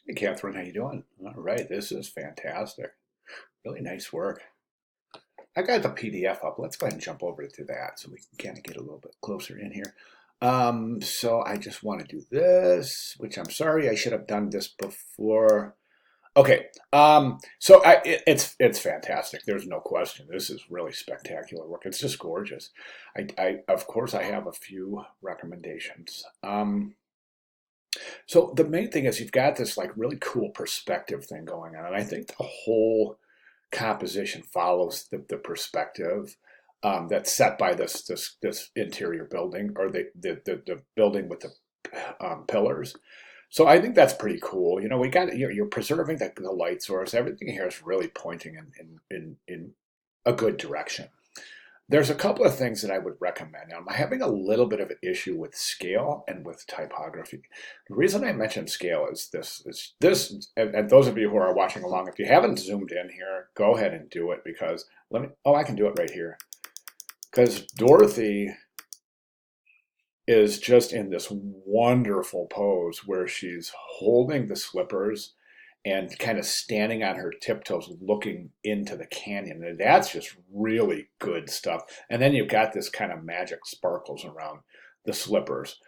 Hey, Catherine, how you doing? All right, this is fantastic. Really nice work. I got the PDF up. Let's go ahead and jump over to that so we can kind of get a little bit closer in here. So I just want to do this, which I'm sorry I should have done this before. Okay, it's fantastic. There's no question. This is really spectacular work. It's just gorgeous. I of course I have a few recommendations. So the main thing is you've got this like really cool perspective thing going on, and I think the whole composition follows the perspective that's set by this interior building or the building with the pillars. So I think that's pretty cool. You know, we got you're preserving the light source. Everything here is really pointing in a good direction. There's a couple of things that I would recommend. Now, I'm having a little bit of an issue with scale and with typography. The reason I mention scale is and those of you who are watching along, if you haven't zoomed in here, go ahead and do it because I can do it right here. Because Dorothy is just in this wonderful pose where she's holding the slippers and kind of standing on her tiptoes looking into the canyon. And that's just really good stuff. And then you've got this kind of magic sparkles around the slippers.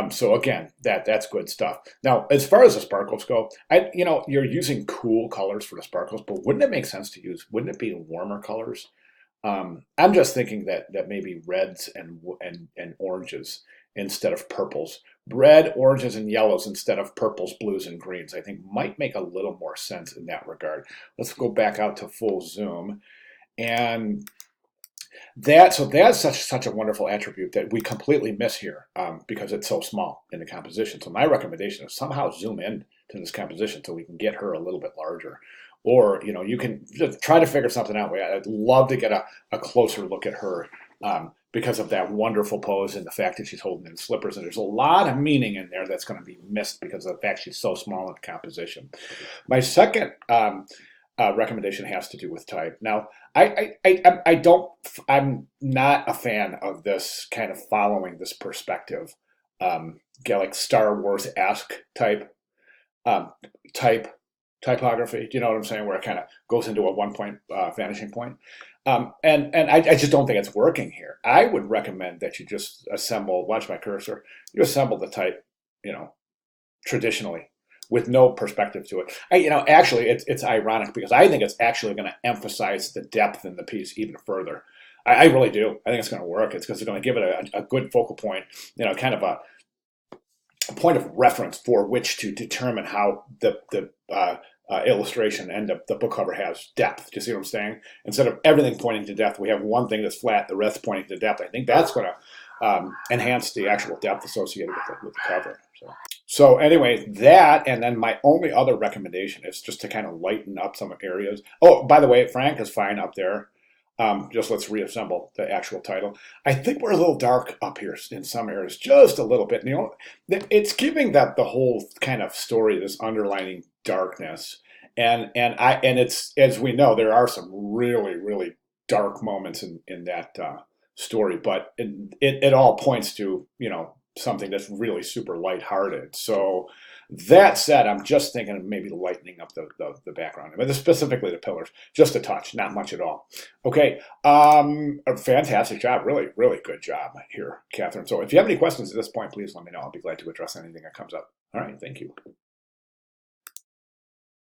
So again, that's good stuff. Now, as far as the sparkles go, you're using cool colors for the sparkles, but wouldn't it make sense to wouldn't it be warmer colors? I'm just thinking that maybe reds and oranges instead of purples. Red, oranges, and yellows instead of purples, blues, and greens, I think might make a little more sense in that regard. Let's go back out to full zoom. And that's such a wonderful attribute that we completely miss here because it's so small in the composition. So my recommendation is somehow zoom in to this composition so we can get her a little bit larger. Or, you can just try to figure something out. I'd love to get a closer look at her because of that wonderful pose and the fact that she's holding in slippers. And there's a lot of meaning in there that's going to be missed because of the fact she's so small in the composition. My second recommendation has to do with type. Now, I'm not a fan of this kind of following this perspective, like Star Wars-esque um, type typography. Do you know what I'm saying? Where it kind of goes into a one-point vanishing point. And I just don't think it's working here. I would recommend that you just watch my cursor, you assemble the type, traditionally with no perspective to it. Actually, it's ironic because I think it's actually going to emphasize the depth in the piece even further. I really do. I think it's going to work. It's because it's going to give it a good focal point, kind of a point of reference for which to determine how the illustration and the book cover has depth. Do you see what I'm saying? Instead of everything pointing to depth, we have one thing that's flat, the rest pointing to depth. I think that's going to enhance the actual depth associated with the cover. So anyway, that, and then my only other recommendation is just to kind of lighten up some areas. Oh, by the way, Frank is fine up there. Just let's reassemble the actual title. I think we're a little dark up here in some areas, just a little bit. It's giving that the whole kind of story, this underlining darkness, and it's, as we know, there are some really really dark moments in that story, but it all points to something that's really super lighthearted. So that said, I'm just thinking of maybe lightening up the background, but specifically the pillars, just a touch, not much at all. Okay, a fantastic job, really, really good job here, Catherine. So if you have any questions at this point, please let me know. I'll be glad to address anything that comes up. All right, thank you.